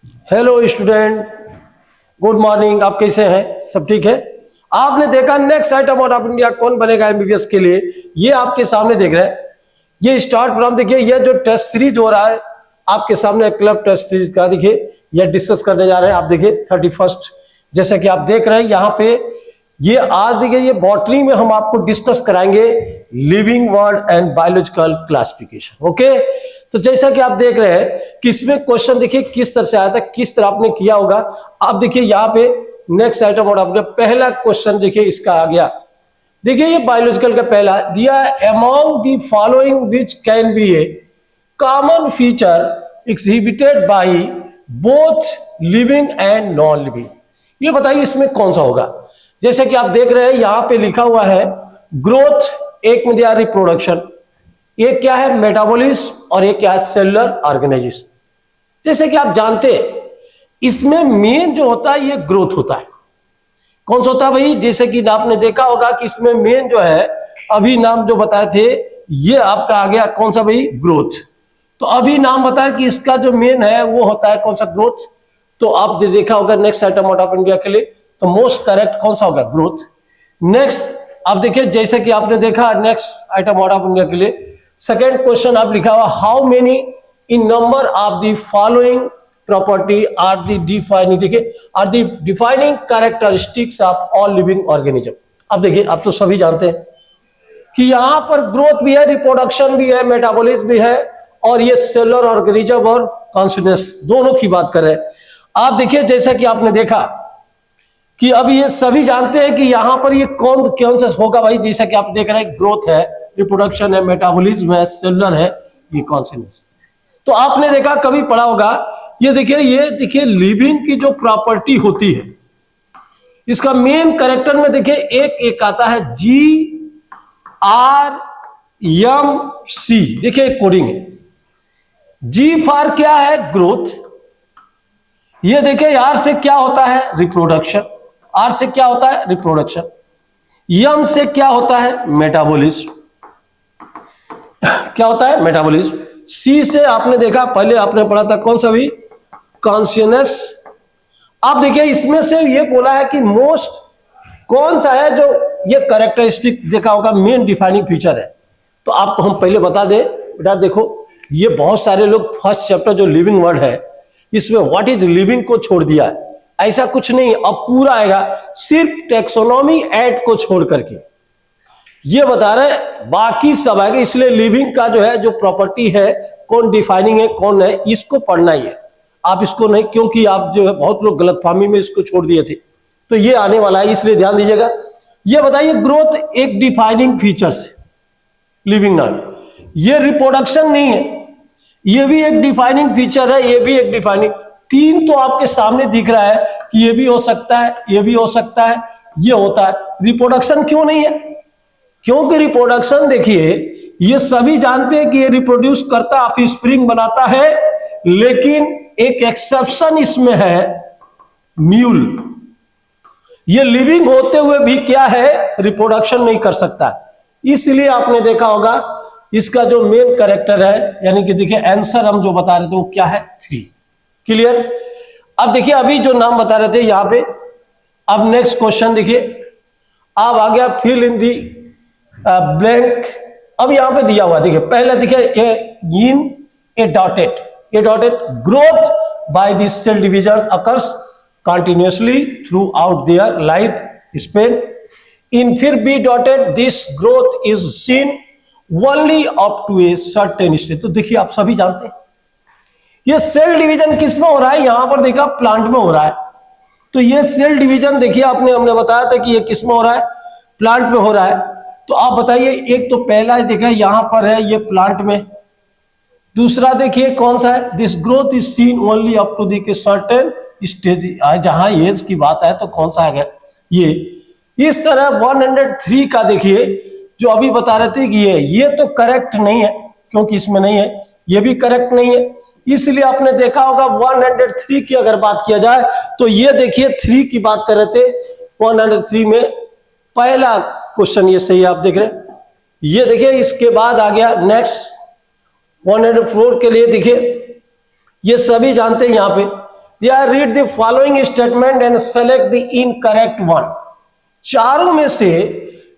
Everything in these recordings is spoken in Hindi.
Hello student, good morning. आप कैसे हैं? सब ठीक है? आपने देखा नेक्स्ट आइटम ऑफ इंडिया कौन बनेगा एमबीबीएस के लिए, ये आपके सामने देख रहे हैं। ये स्टार्ट प्रोग्राम देखिए, ये जो टेस्ट सीरीज हो रहा है आपके सामने, क्लब टेस्ट सीरीज का देखिए, ये डिस्कस करने जा रहे हैं। आप देखिए 31 जैसा कि आप देख रहे हैं यहाँ पे, ये आज देखिए ये बॉटनी में हम आपको डिस्कस कराएंगे living word and biological classification. Okay, तो जैसा कि आप देख रहे हैं कि इसमें क्वेश्चन देखिए किस तरह से आया था, किस तरह आपने किया होगा। आप देखिए यहाँ पे नेक्स्ट आइटम और आपने पहला क्वेश्चन देखिए इसका आ गया। देखिए ये बायोलॉजिकल का पहला दिया, among the following which can be a common feature exhibited by both living and non living. ये बताइए इसमें कौन सा होगा। जैसे कि आप देख रहे हैं यहाँ पे लिखा हुआ है ग्रोथ, एक में दिया रिप्रोडक्शन, एक क्या है मेटाबॉलिज्म, और एक क्या है सेलुलर ऑर्गेनाइजेशन। जैसे कि आप जानते हैं इसमें मेन जो होता है ये ग्रोथ होता है। कौन सा होता है भाई? जैसे कि आपने देखा होगा कि इसमें मेन जो है अभी नाम जो बताए थे ये आपका आ गया कौन सा भाई? ग्रोथ। तो अभी नाम बताया कि इसका जो मेन है वो होता है कौन सा? ग्रोथ। तो आप देखा होगा next item out of India के लिए, तो मोस्ट करेक्ट कौन सा होगा? ग्रोथ। नेक्स्ट आप देखिए जैसे कि आपने देखा next item out of India के लिए सेकेंड क्वेश्चन आप लिखा हुआ, how many in number of the following property are the defining, देखिए are the defining characteristics of all living organism. अब देखिए आप तो सभी जानते हैं कि यहां पर ग्रोथ भी है, रिप्रोडक्शन भी है, मेटाबॉलिज्म भी है, और ये सेलुलर ऑर्गेनिज्म और कॉन्शियसनेस दोनों की बात कर रहे हैं। आप देखिए जैसा कि आपने देखा कि अब ये सभी जानते हैं कि यहां पर ये कौन सा होगा भाई। जैसा कि आप देख रहे हैं ग्रोथ है, रिप्रोडक्शन है, मेटाबॉलिज्म है, सेलुलर है, ये कॉन्शियसनेस। तो आपने देखा कभी पढ़ा होगा, ये देखिए लिविंग की जो प्रॉपर्टी होती है इसका मेन कैरेक्टर में देखिए एक आता है GRMC। देखिए कोडिंग है, जी फॉर क्या है? ग्रोथ। ये देखिए आर से क्या होता है? रिप्रोडक्शन। आर से क्या होता है? रिप्रोडक्शन। यम से क्या होता है? मेटाबॉलिज्म। क्या होता है? मेटाबॉलिज्म। सी से आपने देखा पहले आपने पढ़ा था कौन सा भी? कॉन्शियसनेस। आप देखिए इसमें से ये बोला है कि मोस्ट कौन सा है जो ये कैरेक्टरिस्टिक देखा होगा मेन डिफाइनिंग फीचर है। तो आपको हम पहले बता दें बेटा, देखो ये बहुत सारे लोग फर्स्ट चैप्टर जो लिविंग वर्ड है इसमें व्हाट इज लिविंग को छोड़ दिया है। ऐसा कुछ नहीं, अब पूरा आएगा सिर्फ टेक्सोनॉमी ऐड को छोड़ करके ये बता रहे, बाकी सब आएगा। इसलिए लिविंग का जो है जो प्रॉपर्टी है, कौन डिफाइनिंग है कौन है, इसको पढ़ना ही है। आप इसको नहीं, क्योंकि आप जो है बहुत लोग गलतफहमी में इसको छोड़ दिए थे, तो ये आने वाला है, इसलिए ध्यान दीजिएगा। ये बताइए ग्रोथ एक डिफाइनिंग फीचर्स लिविंग नाम, ये रिप्रोडक्शन नहीं है, ये भी एक डिफाइनिंग फीचर है, ये भी एक डिफाइनिंग। तीन तो आपके सामने दिख रहा है कि ये भी हो सकता है, ये भी हो सकता है, ये होता है। रिप्रोडक्शन क्यों नहीं है? क्योंकि रिप्रोडक्शन देखिए ये सभी जानते हैं कि ये रिप्रोड्यूस करता, ऑफस्प्रिंग बनाता है, लेकिन एक एक्सेप्शन इसमें है, म्यूल। ये लिविंग होते हुए भी क्या है? रिप्रोडक्शन नहीं कर सकता। इसलिए आपने देखा होगा इसका जो मेन कैरेक्टर है, यानी कि देखिए आंसर हम जो बता रहे थे वो क्या है? 3। क्लियर? अब देखिए अभी जो नाम बता रहे थे यहां पे, अब नेक्स्ट क्वेश्चन देखिए, अब आ गया फिल इन दी ब्लैंक। अब यहां पे दिया हुआ देखिए, पहले देखिए in A dotted growth by the cell division occurs continuously throughout their lifespan. In फिर B dotted this growth is seen only up to a certain stage. तो देखिए आप सभी जानते हैं ये सेल डिवीजन किस में हो रहा है? यहां पर देखा प्लांट में हो रहा है। तो ये सेल डिवीजन देखिए हमने बताया था कि ये किस में हो रहा है? प्लांट में हो रहा है। तो आप बताइए, एक तो पहला देखा यहां पर है ये प्लांट में, दूसरा देखिए कौन सा है? This growth is seen only up to the certain stage. जहां एज की बात है तो कौन सा आ गया? ये। इस तरह 103 का देखिए जो अभी बता रहे थे कि ये तो करेक्ट नहीं है, क्योंकि इसमें नहीं है, ये भी करेक्ट नहीं है। इसलिए आपने देखा होगा 103 की अगर बात किया जाए तो ये देखिए 3 की बात कर रहे थे। 103 में पहला क्वेश्चन ये सही है, आप देख रहे हैं। ये देखिए इसके बाद आ गया नेक्स्ट 104 के लिए। देखिए ये सभी जानते हैं यहाँ पे दिया read the following statement and select the incorrect one. चारों में से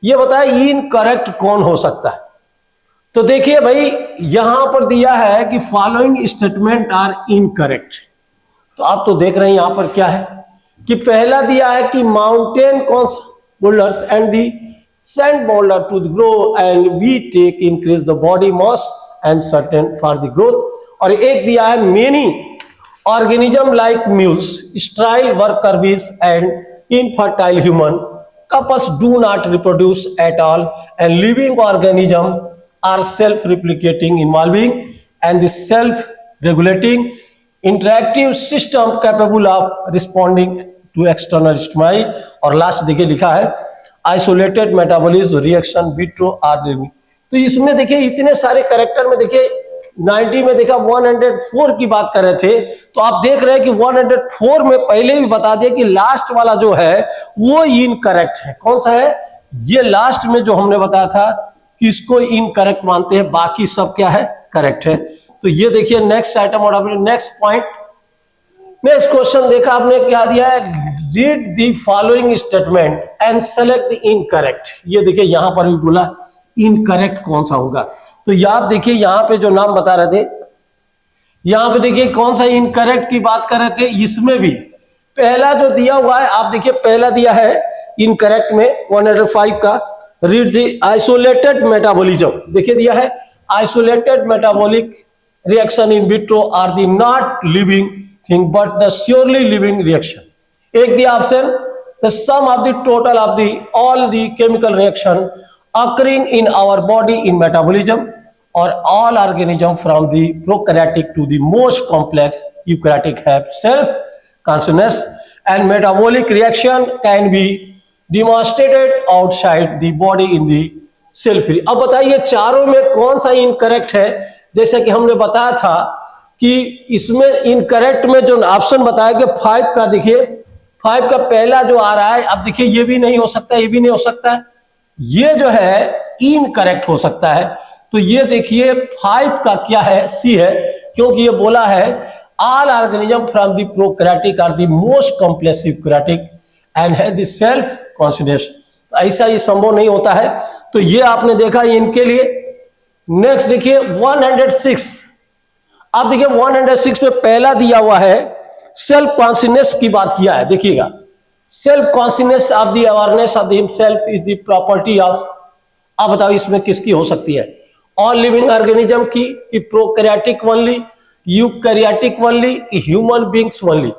ये बताए इनकरेक्ट कौन हो सकता है। तो देखिए भाई यहां पर दिया है कि फॉलोइंग स्टेटमेंट आर इनकरेक्ट। तो आप तो देख रहे हैं यहां पर क्या है कि पहला दिया है कि माउंटेन कौन सा boulders and the sand boulder to grow and we take increase the body mass and certain for the growth। और एक दिया है many organism like mules, sterile worker bees and infertile human couples do not reproduce at all and living organism are self-replicating involving and the self-regulating interactive system capable of responding to external stimuli। और लास्ट देखिए लिखा है isolated metabolism reaction vitro are living. तो इसमें देखिए इतने सारे कैरेक्टर में देखिए 90 में देखा 104 की बात कर रहे थे। तो आप देख रहे हैं कि 104 में पहले भी बता दिया कि लास्ट वाला जो है वो इनकरेक्ट है। कौन सा है? ये लास्ट में जो हमने बताया था कि इसको इनकरेक्ट मानते हैं, बाकी सब क्या है? करेक्ट है। तो ये देखिए नेक्स्ट आइटम और नेक्स्ट पॉइंट, नेक्स्ट क्वेश्चन देखा आपने क्या दिया है, read the following statement and select the incorrect. ये देखिए यहां पर भी बोला इनकरेक्ट कौन सा होगा। तो ये आप देखिए यहां पे जो नाम बता रहे थे, यहां पे देखिए कौन सा इनकरेक्ट की बात कर रहे थे। इसमें भी पहला जो दिया हुआ है आप देखिए, पहला दिया है इनकरेक्ट में 105 का, रीड द आइसोलेटेड मेटाबॉलिज्म। देखिए दिया है isolated metabolic reaction in vitro are the not living thing but the surely living reaction. एक दिया option the sum of the total of the all the chemical reaction occurring in our body in metabolism or all organism from the prokaryotic to the most complex eukaryotic have self consciousness and metabolic reaction can be demonstrated outside the body in the cell free। अब बताइए चारों में कौन सा इनकरेक्ट है। जैसे कि हमने बताया था कि इसमें इनकरेक्ट में जो ऑप्शन बताया कि 5 का, देखिए 5 का पहला जो आ रहा है, अब देखिए ये भी नहीं हो सकता, ये भी नहीं हो सकता है, ये जो है इनकरेक्ट हो सकता है। तो ये देखिए 5 का क्या है? सी है, क्योंकि ये बोला है all organism from the prokaryotic are the most complex eukaryotic and है द सेल्फ कॉन्शियस। तो ऐसा ये संभव नहीं होता है। तो ये आपने देखा इनके लिए। नेक्स्ट देखिए 106। आप देखिए 106 में पहला दिया हुआ है सेल्फ कॉन्शियसनेस की बात किया है। देखिएगा self consciousness of the awareness of the himself is the property of, आप बताओ इसमें किसकी हो सकती है? ऑल लिविंग ऑर्गेनिज्म की, prokaryotic only, eukaryotic only, human beings only.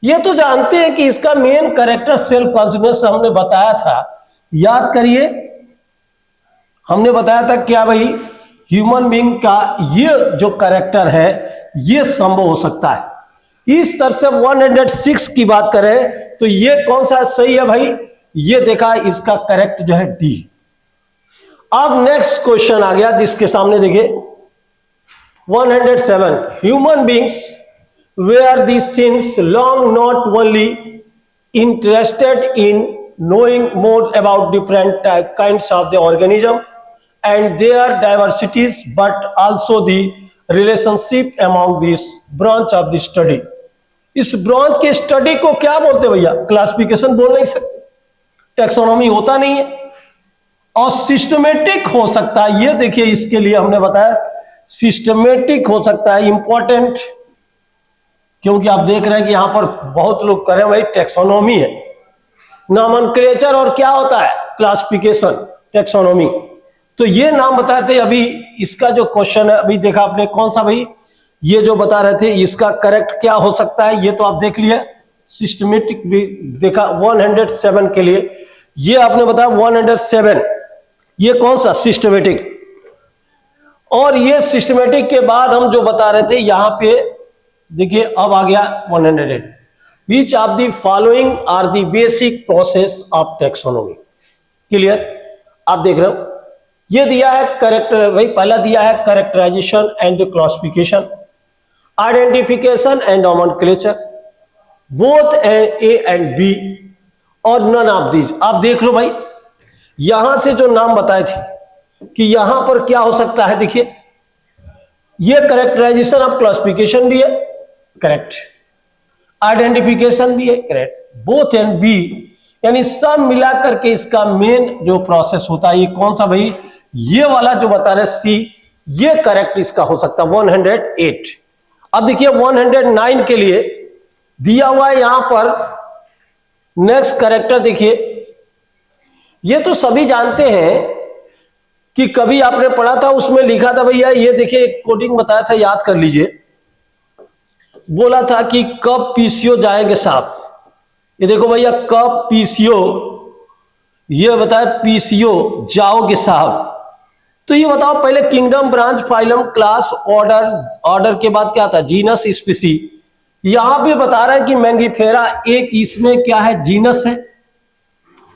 ये तो जानते हैं कि इसका मेन कैरेक्टर सेल्फ कॉन्शियसनेस हमने बताया था, याद करिए हमने बताया था क्या भाई, ह्यूमन बीइंग का ये जो कैरेक्टर है ये संभव हो सकता है। इस तरह से 106 की बात करें तो ये कौन सा सही है भाई? ये देखा इसका करेक्ट जो है डी। अब नेक्स्ट क्वेश्चन आ गया जिसके सामने देखिए 107, human beings where the since long not only interested in knowing more about different kinds of the organism and their diversities but also the relationship among this branch of the study। इस ब्रांच के स्टडी को क्या बोलते भैया? क्लासिफिकेशन बोल नहीं सकते, टेक्सोनॉमी होता नहीं है, और सिस्टमेटिक हो सकता है। ये देखिए इसके लिए हमने बताया सिस्टमेटिक हो सकता है, इंपॉर्टेंट, क्योंकि आप देख रहे हैं कि यहां पर बहुत लोग करें भाई टेक्सोनॉमी है, नॉमेनक्लेचर और क्या होता है? Classification, taxonomy. तो ये नाम बताए थे। अभी इसका जो क्वेश्चन है अभी देखा आपने कौन सा भाई, ये जो बता रहे थे इसका करेक्ट क्या हो सकता है, ये तो आप देख लिया। सिस्टमेटिक भी देखा 107 के लिए, ये आपने बताया 107, ये कौन सा? सिस्टमेटिक। और ये सिस्टमेटिक के बाद हम जो बता रहे थे यहां पे देखिए अब आ गया 108, which of the following are the basic process of taxonomy. Clear? आप देख रहे हो ये दिया है करेक्टर भाई, पहला दिया है characterisation and classification, identification and nomenclature, both A and B और नन ऑफ दीज। आप देख लो भाई यहां से जो नाम बताए थे कि यहां पर क्या हो सकता है, देखिए ये करेक्टराइजेशन ऑफ क्लासिफिकेशन भी है करेक्ट, आइडेंटिफिकेशन भी है, करेक्ट, बोथ एंड बी, यानी सब मिलाकर के इसका मेन जो प्रोसेस होता है, ये कौन सा भाई, ये वाला जो बता रहे सी, ये करेक्ट इसका हो सकता है 108। अब देखिए 109 के लिए दिया हुआ है यहां पर नेक्स्ट करेक्टर, देखिए ये तो सभी जानते हैं कि कभी आपने पढ़ा था, उसमें लिखा था भैया, ये देखिए कोडिंग बताया था, याद कर लीजिए, बोला था कि कब पीसीओ जाएंगे साहब, ये देखो भैया कब पीसीओ, ये बताया पीसीओ जाओगे साहब, तो ये बताओ पहले kingdom, branch, phylum, class, order, order के बाद क्या था, जीनस, स्पीसी। यहां पे बता रहा है कि मैंगीफेरा एक इसमें क्या है, जीनस है,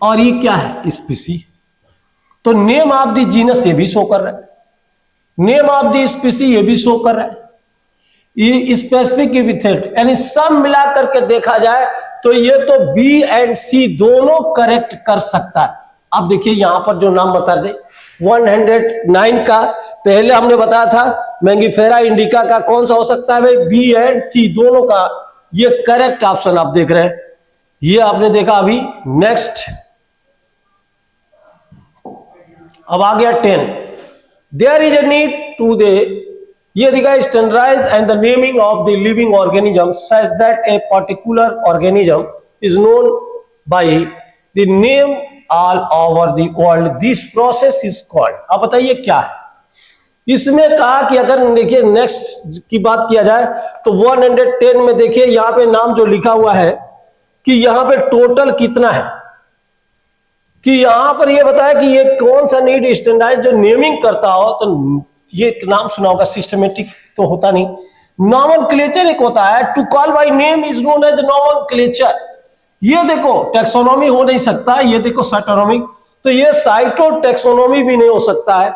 और ये क्या है, स्पीसी। तो नेम ऑफ द जीनस ये भी शो कर रहा है, नेम ऑफ द स्पीसी ये भी शो कर रहा है, ये स्पेसिफिक एपिथेट, यानी सब मिला करके देखा जाए तो ये तो बी एंड सी दोनों करेक्ट कर सकता है। अब देखिए यहां पर जो नाम बता दे 109 का, पहले हमने बताया था मैंगीफेरा इंडिका का कौन सा हो सकता है भाई, बी एंड सी दोनों का, ये करेक्ट ऑप्शन आप देख रहे हैं, ये आपने देखा अभी। नेक्स्ट अब आ गया 10, there is a need to they, ये दिखा standardize and the naming of the living organism such that a particular organism is known by the name all over the world, this process is called. अब बताइए क्या है इसमें कहा कि अगर देखिए नेक्स्ट की बात किया जाए तो 110 में देखिए यहां पे नाम जो लिखा हुआ है कि यहां पे टोटल कितना है, कि यहां पर ये बताया कि ये कौन सा नीड स्टैंडर्डाइज जो नेमिंग करता हो, तो ये नाम सुना होगा, सिस्टमेटिक तो होता नहीं, नॉमेनक्लेचर एक होता है, to call by name is known as nomenclature. ये देखो टेक्सोनॉमी हो नहीं सकता, ये देखो साइटोनॉमिक, तो ये साइटो टेक्सोनॉमी भी नहीं हो सकता है।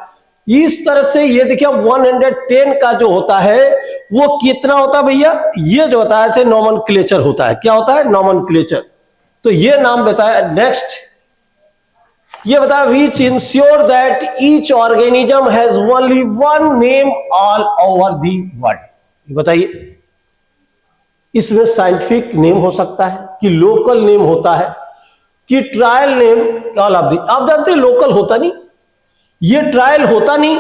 इस तरह से ये देखिए 110 का जो होता है वो कितना होता है भैया, ये जो होता है नॉमेनक्लेचर होता है, क्या होता है, नॉमेनक्लेचर। तो ये नाम बताया। नेक्स्ट ये बताया which ensure that each organism has only one name all over the world. ये बताइए इसमें साइंटिफिक नेम हो सकता है कि लोकल नेम होता है कि trial name all of the. आप जानते हैं लोकल होता नहीं, ये ट्रायल होता नहीं,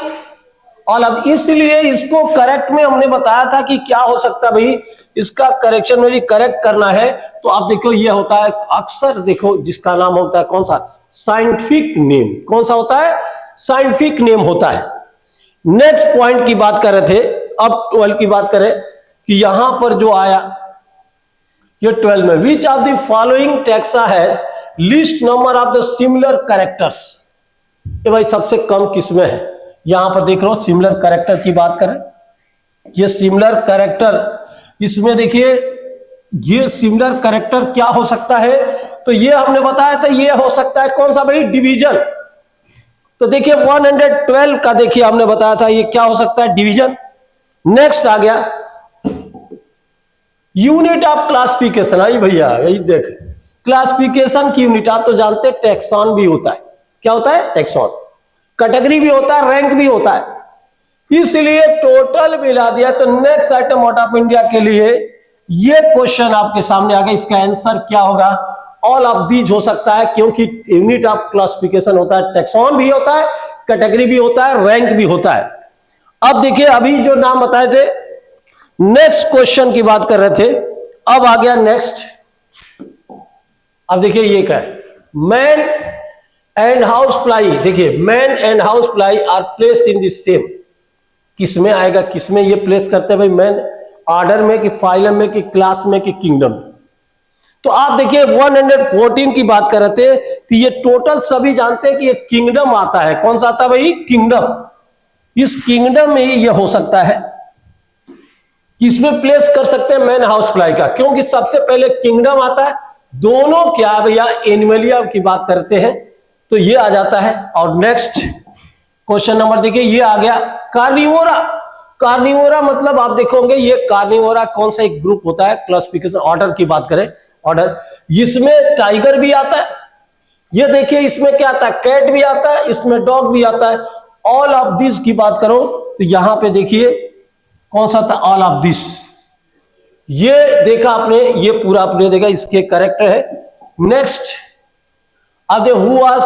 और अब इसलिए इसको करेक्ट में हमने बताया था कि क्या हो सकता है भाई, इसका करेक्शन में भी करेक्ट करना है। तो आप देखो ये होता है अक्सर, देखो जिसका नाम होता है कौन सा, साइंटिफिक नेम, कौन सा होता है, साइंटिफिक नेम होता है। नेक्स्ट पॉइंट की बात कर रहे थे, अब 12 की बात करें कि यहां पर जो आया ये 12 में, विच of the following taxa has list number of the similar characters. ये भाई सबसे कम किसमें है, यहां पर देख रहे हो सिमिलर कैरेक्टर की बात करें, ये सिमिलर कैरेक्टर, इसमें देखिए ये सिमिलर कैरेक्टर क्या हो सकता है, तो ये हमने बताया था ये हो सकता है कौन सा भाई, डिवीजन। तो देखिए 112 का देखिए हमने बताया था ये क्या हो सकता है, डिवीजन। नेक्स्ट आ गया यूनिट ऑफ क्लासिफिकेशन। आई भैया यही देख, क्लासिफिकेशन की यूनिट आप तो जानते हैं टैक्सॉन भी होता है, क्या होता है, टैक्सॉन, कैटेगरी भी होता है, रैंक भी होता है, इसलिए टोटल मिला दिया। तो next item out of India के लिए ये क्वेश्चन आपके सामने आ गया, इसका आंसर क्या होगा, ऑल ऑफ दीज हो सकता है, क्योंकि यूनिट ऑफ क्लासिफिकेशन होता है, टैक्सॉन भी होता है, कैटेगरी भी होता है, रैंक भी होता है। अब देखिए अभी जो नाम बताए थे, नेक्स्ट क्वेश्चन की बात कर रहे थे, अब आ गया नेक्स्ट। अब देखिए ये क्या है, मैन एंड हाउस फ्लाई। देखिए man and house fly are place in this same, किसमें आएगा, किसमें ये प्लेस करते हैं भाई, मैन ऑर्डर में कि फाइलम में कि क्लास में कि किंगडम। तो आप देखिए 114 की बात कर रहे थे, तो ये टोटल सभी जानते हैं कि ये किंगडम आता है, कौन सा आता है भाई, किंगडम। इस किंगडम में ये हो सकता है किसमें प्लेस कर सकते हैं, मैन हाउस फ्लाई का, क्योंकि सबसे पहले किंगडम आता है। दोनों क्या भैया, एनिमलिया की बात करते हैं, तो ये आ जाता है। और नेक्स्ट क्वेश्चन नंबर देखिए ये आ गया कार्निवोरा। कार्निवोरा मतलब आप देखोगे ये कार्निवोरा कौन सा एक ग्रुप होता है, क्लासिफिकेशन ऑर्डर की बात करें, ऑर्डर, इसमें टाइगर भी आता है, ये देखिए इसमें क्या आता है, कैट भी आता है, इसमें डॉग भी आता है। ऑल ऑफ दिस की बात करो तो यहां पे देखिए कौन सा था, ऑल ऑफ दिस, ये देखा आपने, ये पूरा आपने देखा, इसके करेक्ट है। नेक्स्ट, अब who was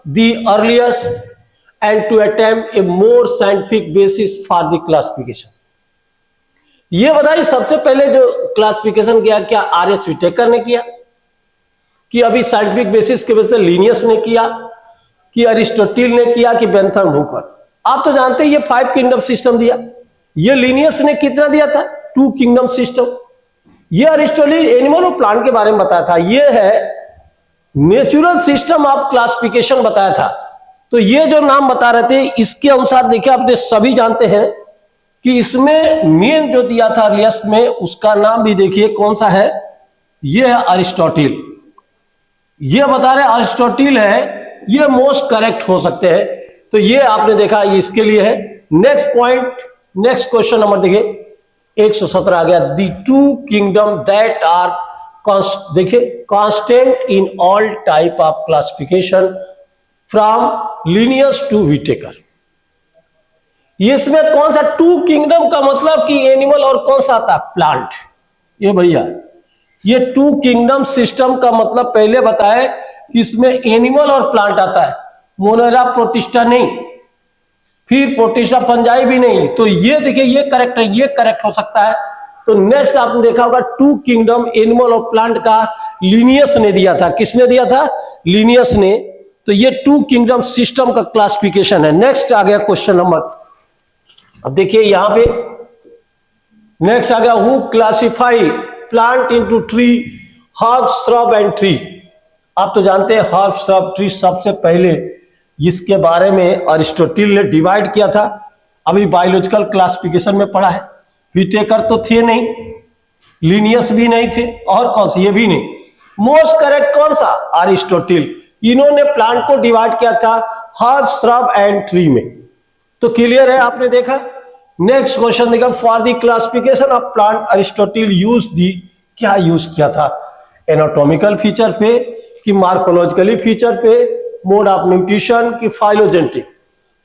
the earliest and to attempt a more scientific basis for the classification. ये बताइए सबसे पहले जो क्लासिफिकेशन किया, क्या आर.एच. व्हिटेकर ने किया, कि अभी साइंटिफिक बेसिस के वजह से लिनियस ने किया, कि अरिस्टोटिल ने किया, कि बेंथम हूपर। आप तो जानते हैं ये 5 किंगडम सिस्टम दिया। ये लिनियस ने कितना दिया था? 2 किंगडम सिस्टम। ये अरिस्टोटिल एनिमल और प्लांट के बारे में बताया था। ये है नेचुरल सिस्टम ऑफ क्लासिफिकेशन बताया था। तो ये जो नाम बता रहे थे, इसके अनुसार देखिए, आपने सभी जानते हैं कि इसमें मेन जो दिया था अर्लीस्ट में, उसका नाम भी देखिए कौन सा है, ये है अरिस्टोटिल। ये बता रहे अरिस्टोटिल है, ये मोस्ट करेक्ट हो सकते हैं। तो ये आपने देखा, ये इसके लिए है। Next point, next question number देखिए 117 आ गया। द 2 किंगडम दैट आर देखिए constant in all type of classification from Linnaeus to Whittaker. इसमें कौन सा 2 किंगडम का मतलब कि एनिमल और कौन सा आता? प्लांट। ये भैया, ये 2 किंगडम सिस्टम का मतलब पहले बताए कि इसमें एनिमल और प्लांट आता है, मोनेरा प्रोटिस्टा नहीं, फिर प्रोटिस्टा फंजाई भी नहीं। तो ये देखिए, ये करेक्ट है, ये करेक्ट हो सकता है। तो नेक्स्ट आपने देखा होगा 2 किंगडम एनिमल और प्लांट का लिनियस ने दिया था। किसने दिया था? लिनियस ने। तो ये 2 किंगडम सिस्टम का क्लासिफिकेशन है। नेक्स्ट आ गया क्वेश्चन नंबर, अब देखिए यहां पे नेक्स्ट आ गया, who classify plant into tree, herb, shrub and tree. आप तो जानते हैं हर्ब, श्रब, ट्री सबसे पहले इसके बारे में अरिस्टोटिल ने डिवाइड किया था। अभी बायोलॉजिकल क्लासिफिकेशन में पढ़ा है। व्हिटेकर तो थे नहीं, लिनियस भी नहीं थे, और कौन सा? ये भी नहीं। मोस्ट करेक्ट कौन सा? अरिस्टोटिल। इन्होंने प्लांट को डिवाइड किया था हर्ब, श्रब एंड ट्री में। तो क्लियर है, आपने देखा। नेक्स्ट क्वेश्चन देखा, for the classification of plant Aristotle use the, क्या यूज किया था? एनाटॉमिकल फीचर पे, कि मार्फोलॉजिकली फीचर पे, मोड ऑफ न्यूट्रिशन, की फाइलोजेनेटिक।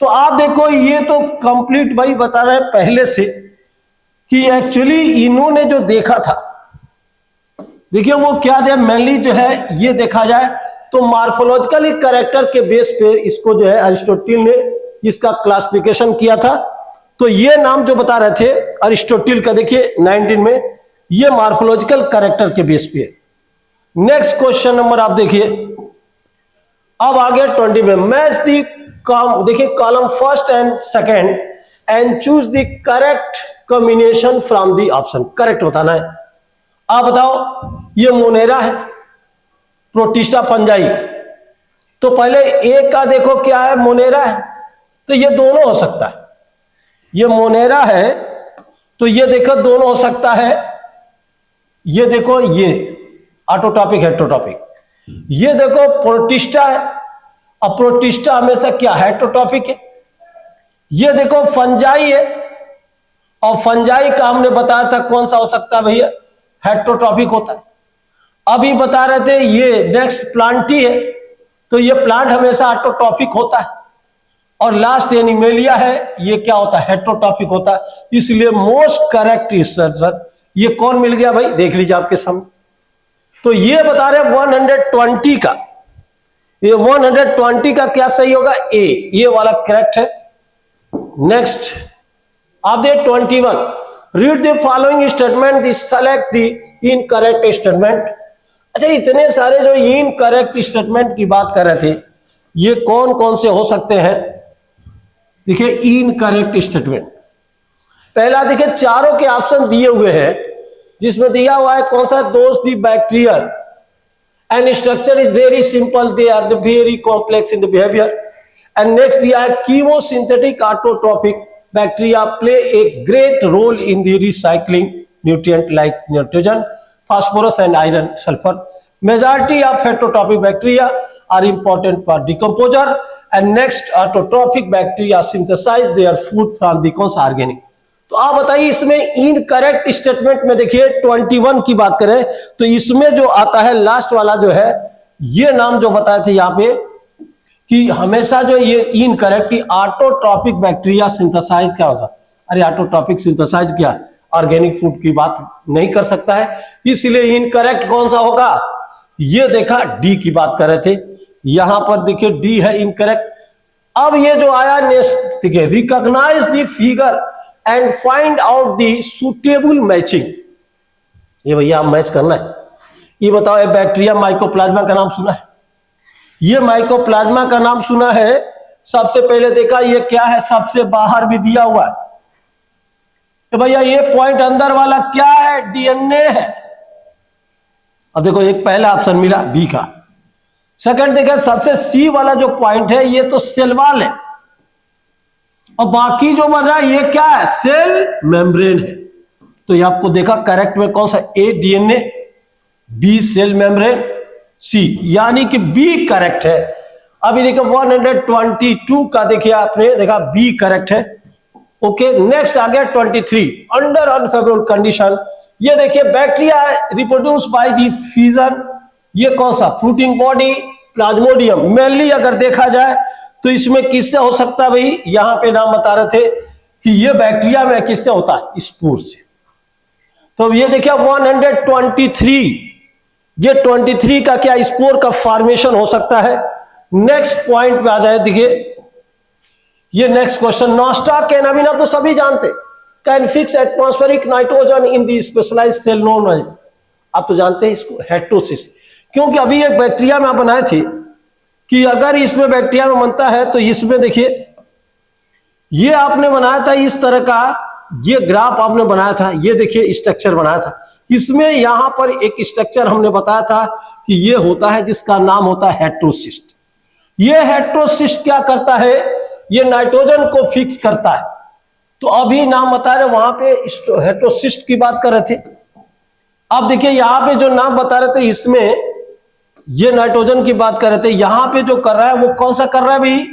तो आप देखो, ये तो कंप्लीट भाई बता रहे हैं पहले से कि एक्चुअली इन्होंने जो देखा था, देखिए वो क्या दिया, मेनली जो है ये देखा जाए तो मार्फोलॉजिकली कैरेक्टर के बेस पे इसको जो है अरिस्टोटिल ने इसका क्लासिफिकेशन किया था। तो ये नाम जो बता रहे थे अरिस्टोटिल का, देखिए 19 में, ये मार्फोलॉजिकल कैरेक्टर के बेस पे। नेक्स्ट क्वेश्चन नंबर आप देखिए, अब आगे 20 में, मैच दी, देखिए column first and second and choose the correct combination from the option. Correct बताना है। आप बताओ, ये मोनेरा है, प्रोटिस्टा फंजाई। तो पहले एक का देखो क्या है, मोनेरा है, तो ये दोनों हो सकता है। ये मोनेरा है तो ये देखो दोनों हो सकता है। ये देखो, ये ऑटोटॉपिक हेटेरोटॉपिक। ये देखो प्रोटिस्टा है, अब प्रोटिस्टा हमेशा क्या हेटेरोटॉपिक है। ये देखो फंजाई है, और फंजाई का हमने बताया था कौन सा हो सकता है भैया, हेटेरोटॉपिक होता है। अभी बता रहे थे ये नेक्स्ट प्लांटी है, तो ये प्लांट हमेशा ऑटोटॉपिक होता है। और लास्ट एनिमेलिया है, ये क्या होता है, हेटेरोटॉपिक होता है। इसलिए मोस्ट करेक्ट सर ये कौन मिल गया भाई, देख लीजिए आपके सामने। तो ये बता रहे 120 का, ये 120 का क्या सही होगा, ए, ये वाला करेक्ट है। नेक्स्ट आप दे 21, read the following statement, the select the incorrect statement. अच्छा, इतने सारे जो इनकरेक्ट स्टेटमेंट की बात कर रहे थे, ये कौन कौन से हो सकते हैं? देखिए इनकरेक्ट स्टेटमेंट, पहला देखिए चारों के ऑप्शन दिए हुए हैं, जिसमें दिया हुआ है कौन सा, दोस्त the bacterial and structure is very simple, they are the very complex in the behaviour. And next दिया है chemosynthetic autotrophic bacteria play a great role in the recycling nutrient like nitrogen, phosphorus and iron, sulfur. Majority of heterotrophic bacteria are important for decomposer, and next autotrophic bacteria synthesize their food from the कौन सा ऑर्गेनिक। तो आप बताइए इसमें इनकरेक्ट स्टेटमेंट में देखिए 21 की बात करें तो इसमें जो आता है लास्ट वाला जो है, ये नाम जो बताए थे यहाँ पे कि हमेशा जो ये इनकरेक्ट ऑटोट्रॉपिक बैक्टीरिया सिंथेसाइज क्या होता है, अरे ऑटोट्रॉपिक सिंथेसाइज क्या, ऑर्गेनिक फूड की बात नहीं कर सकता है, इसलिए इनकरेक्ट कौन सा होगा, ये देखा डी की बात कर रहे थे, यहां पर देखिए डी है इनकरेक्ट। अब ये जो आया नेक्स्ट देखिए, recognise the figure and find out the suitable matching. ये भैया आप मैच करना है। ये बताओ, ये बैक्टीरिया माइकोप्लाज्मा का नाम सुना है? ये माइकोप्लाज्मा का नाम सुना है? सबसे पहले देखा ये क्या है, सबसे बाहर भी दिया हुआ है तो भैया ये पॉइंट अंदर वाला क्या है, डीएनए है। अब देखो एक पहला ऑप्शन मिला बी का। सेकंड देखा सबसे सी वाला जो पॉइंट है ये तो सेल वॉल है, और बाकी जो बन रहा है ये क्या है, सेल मेम्ब्रेन है। तो ये आपको देखा करेक्ट में कौन सा, ए डीएनए, बी सेल मेम्ब्रेन, सी, यानी कि बी करेक्ट है। अभी देखो 122 का देखिए आपने देखा बी करेक्ट है। ओके, नेक्स्ट आ गया 23, अंडर अनफेवरेबल कंडीशन। ये देखिए bacteria reproduce by the fusion, ये कौन सा, फ्रूटिंग बॉडी, प्लाज्मोडियम। मेनली अगर देखा जाए तो इसमें किससे हो सकता है भाई, यहां पे नाम बता रहे थे कि ये बैक्टीरिया में किससे होता है, स्पोर से। तो ये देखिए 123, ये 23 का क्या स्पोर का फॉर्मेशन हो सकता है। नेक्स्ट पॉइंट पे आ जाए, देखिए ये नेक्स्ट क्वेश्चन, नॉस्टा कैनाबिना तो सभी जानते, can fix atmospheric nitrogen in the specialised cell known as, आप तो जानते हैं इसको, हेटरोसिस। क्योंकि अभी एक बैक्टीरिया में आप बनाए थे कि अगर इसमें बैक्टीरिया में बनता है तो इसमें देखिए ये आपने बनाया था इस तरह का, ये ग्राफ आपने बनाया था, ये देखिए स्ट्रक्चर बनाया था। इसमें यहां पर एक स्ट्रक्चर हमने बताया था कि ये होता है जिसका नाम होता है हेट्रोसिस्ट। ये हेट्रोसिस्ट क्या करता है, ये नाइट्रोजन को फिक्स करता है। तो अभी नाम बता रहे, वहां पे हेट्रोसिस्ट की बात कर रहे थे। अब देखिए यहां पे जो नाम बता रहे थे इसमें ये नाइट्रोजन की बात कर रहे थे, यहां पे जो कर रहा है वो कौन सा कर रहा है भाई,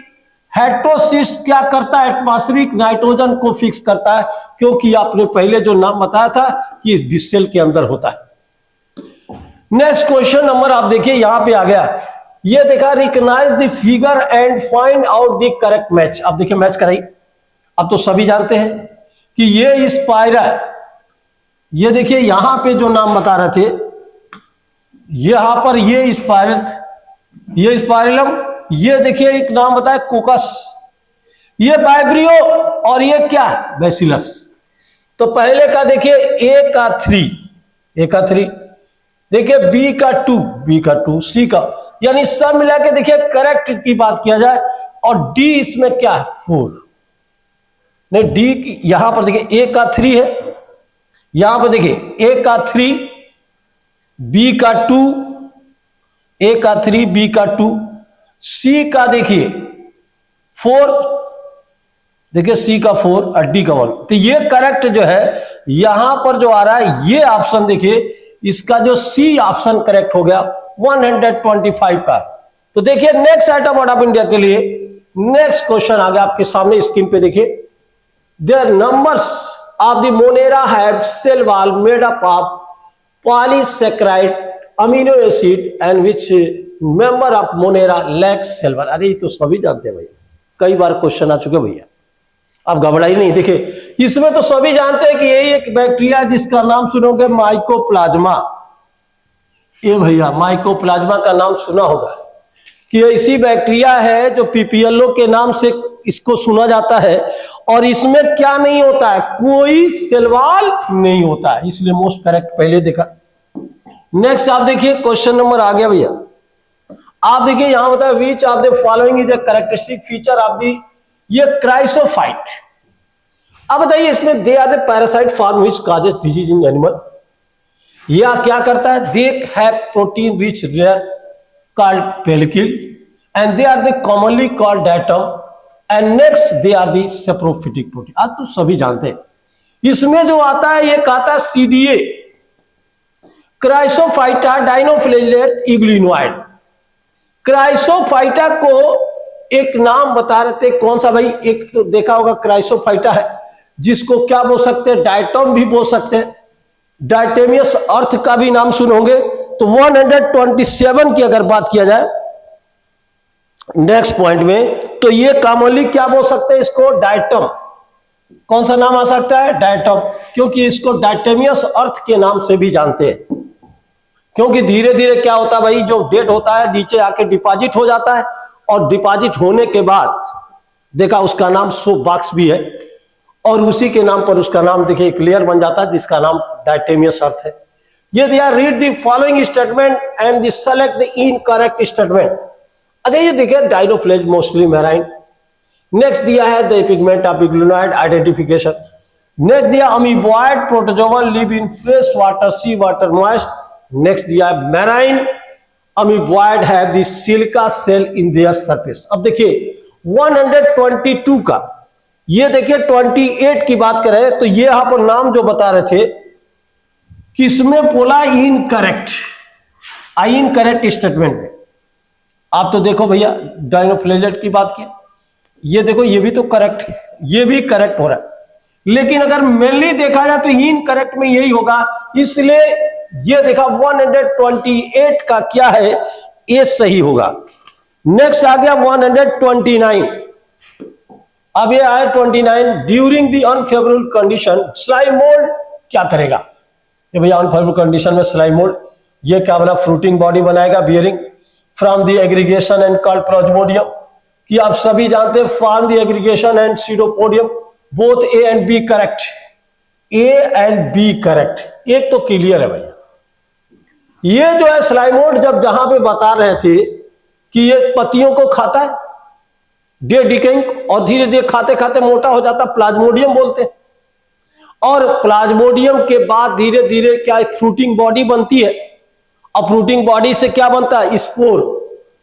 हेट्रोसिस्ट क्या करता है, एटमॉस्फेरिक नाइट्रोजन को फिक्स करता है। क्योंकि आपने पहले जो नाम बताया था कि इस सेल के अंदर होता है। नेक्स्ट क्वेश्चन नंबर आप देखिए यहां पे आ गया, ये देखा recognise the figure and find out the correct match. अब देखिए मैच कराइए। अब तो सभी जानते हैं कि ये स्पाइरल, ये देखिए यहां पे जो नाम बता रहे थे, यहां पर ये स्पाइरल, ये स्पाइरलम, ये देखिए एक नाम बताया कोकस, ये वाइब्रियो, और ये क्या बैसिलस। तो पहले का देखिए ए का 3, ए का 3, देखिए बी का 2, बी का 2, सी का, यानी सब मिला के देखिए करेक्ट की बात किया जाए, और डी इसमें क्या है 4, नहीं डी यहां पर देखिए ए का 3 है, यहां पर देखिए ए का 3, बी का 2, ए का 3, बी का 2, सी का देखिए 4, देखिए सी का 4 और डी का 1। तो ये करेक्ट जो है यहां पर जो आ रहा है ये ऑप्शन देखिए, इसका जो सी ऑप्शन करेक्ट हो गया 125 का। तो देखिए next item out of India के लिए नेक्स्ट क्वेश्चन आ गया आपके सामने स्क्रीन पे, देखिए there numbers of the Monera have cell wall made up of polysaccharide amino acid and which member of Monera lacks cell wall. अरे ये तो सभी जानते हैं भैया, कई बार क्वेश्चन आ चुके भैया, आप घबराइए नहीं। देखिए इसमें तो सभी जानते हैं कि यही एक बैक्टीरिया जिसका नाम सुनोगे माइकोप्लाज्मा। ये भैया माइकोप्लाज्मा का नाम सुना होगा कि ऐसी बैक्टीरिया है जो पीपीएलओ के नाम से इसको सुना जाता है, और इसमें क्या नहीं होता है, कोई सेल वॉल नहीं होता है, इसलिए मोस्ट करेक्ट पहले देखा। नेक्स्ट आप देखिए क्वेश्चन नंबर आ गया भैया, आप देखिए यहां बताया which of the following is a characteristic feature of the, ये क्राइसोफाइट। अब बताइए इसमें they are the parasite form which causes disease in animal. यह क्या करता है, they have protein rich layer called pellicle and they are the commonly called diatom and next they are the saprophytic protein. आज तो सभी जानते हैं इसमें जो आता है ये कहता है सीडीए, क्राइसोफाइटा डाइनोफ्लैजिलेट इग्लिनोइड। क्राइसोफाइटा को एक नाम बता रहे थे, कौन सा भाई, एक तो देखा होगा क्राइसोफाइटा है जिसको क्या बोल सकते हैं, डायटम भी बोल सकते हैं, डायटेमियस अर्थ का भी नाम सुनोगे। तो 127 की अगर बात किया जाए नेक्स्ट पॉइंट में, तो ये कॉमनली क्या बोल सकते हैं इसको, डायटम। कौन सा नाम आ सकता है? डायटम, क्योंकि इसको डायटेमियस अर्थ के नाम से भी जानते हैं। क्योंकि धीरे धीरे क्या होता है भाई, जो डेट होता है नीचे आके डिपॉजिट हो जाता है, और डिपॉजिट होने के बाद देखा उसका नाम सोप बॉक्स भी है, और उसी के नाम पर उसका नाम देखिए एक लेयर बन जाता है जिसका नाम डायटेमियस अर्थ है। ये दिया read the following statement and select the incorrect statement. अच्छा ये देखिए डायनोफ्लेज मोस्टली मैराइन। नेक्स्ट दिया है the pigment of euglenoid identification. Next दिया amoeboid protozoan live in fresh water, sea water, moist. Next दिया है marine amoeboid have the silica cell in their surface. अब देखिए 122 का, ये देखिए 28 की बात कर रहे हैं, तो ये यहां पर नाम जो बता रहे थे किसमें बोला? इनकरेक्ट, इनकरेक्ट स्टेटमेंट में। आप तो देखो भैया डायनोफ्लेजेट की बात की, ये देखो ये भी तो करेक्ट है, ये भी करेक्ट हो रहा है, लेकिन अगर मेनली देखा जाए तो इनकरेक्ट में यही होगा, इसलिए ये देखा 128 का क्या है, ये सही होगा। नेक्स्ट आ गया 129। अब ये आया 29, during the unfavourable condition slime mould क्या करेगा? ये भैया अनफेवरेबल कंडीशन में स्लाइम मोल्ड ये क्या बना? फ्रूटिंग बॉडी बनाएगा bearing from the aggregation and called plasmodium, कि आप सभी जानते हैं form the aggregation and pseudopodium, both A and B correct, A and B correct. एक तो क्लियर है भैया। ये जो है स्लाइम मोल्ड जब जहां पे बता रहे थे कि ये पत्तियों को खाता है डे डिकेइंग, और धीरे धीरे खाते खाते मोटा हो जाता, प्लाज्मोडियम बोलते हैं। और प्लाज्मोडियम के बाद धीरे धीरे क्या फ्रूटिंग बॉडी बनती है, और फ्रूटिंग बॉडी से क्या बनता है? स्पोर।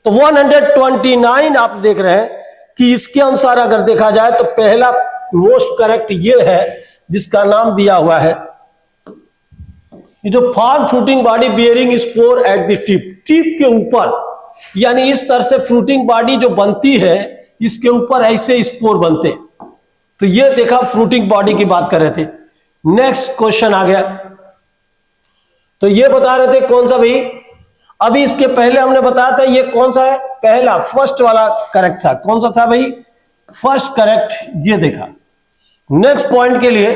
तो 129 आप देख रहे हैं कि इसके अनुसार अगर देखा जाए तो पहला मोस्ट करेक्ट ये है जिसका नाम दिया हुआ है, ये जो form fruiting body bearing spore at the tip, tip के ऊपर, यानी इस तरह से फ्रूटिंग बॉडी जो बनती है इसके ऊपर ऐसे स्पोर बनते हैं। तो ये देखा फ्रूटिंग बॉडी की बात कर रहे थे। नेक्स्ट क्वेश्चन आ गया, तो ये बता रहे थे कौन सा भाई? अभी इसके पहले हमने बताया था ये कौन सा है? पहला फर्स्ट वाला करेक्ट था। कौन सा था भाई? फर्स्ट करेक्ट, ये देखा। नेक्स्ट पॉइंट के लिए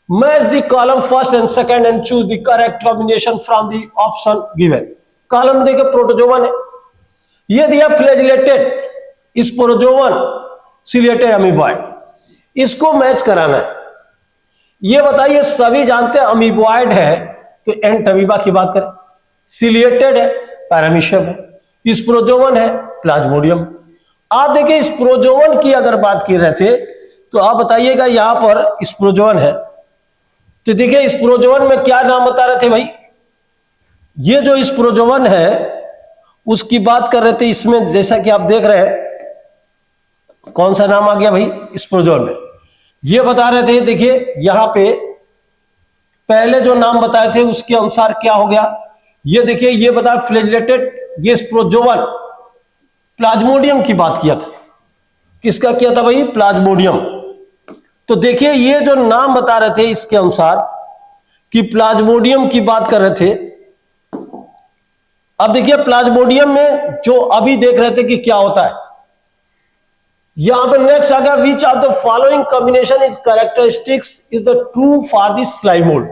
match the column first and second and choose the correct combination from the option given. Column देखिए प्रोटोजोवन है, ये दिया फ्लैजिलेटेड स्पोरोजोवन सिलिएटेड अमीबॉइड, इसको मैच कराना है। ये बताइए सभी जानते हैं अमीबॉइड है तो एंटमीबा की बात करें, सिलिएटेड है पैरामीशियम है, स्पोरोजोवन है प्लाज्मोडियम। आप देखिए स्पोरोजोवन की अगर बात की रहे थे तो आप बताइएगा यहां पर स्पोरोजोवन है, तो देखिए स्पोरोजोवन में क्या नाम बता रहे थे भाई? ये जो स्पोरोजोवन है उसकी बात कर रहे थे, इसमें जैसा कि आप देख रहे हैं कौन सा नाम आ गया भाई? स्पोरोजोवन में ये बता रहे थे, देखिए यहां पे पहले जो नाम बताए थे उसके अनुसार क्या हो गया, ये देखिए ये बता फ्लैजिलेटेड, ये स्पोरोजोवन प्लाज्मोडियम की बात किया था। किसका किया था भाई? प्लाज्मोडियम। तो देखिए ये जो नाम बता रहे थे इसके अनुसार कि प्लाज्मोडियम की बात कर रहे थे। अब देखिए प्लाज्मोडियम में जो अभी देख रहे थे कि क्या होता है, यहां पर नेक्स्ट आ गया विच of the following combination is characteristics is the true for the slime mould.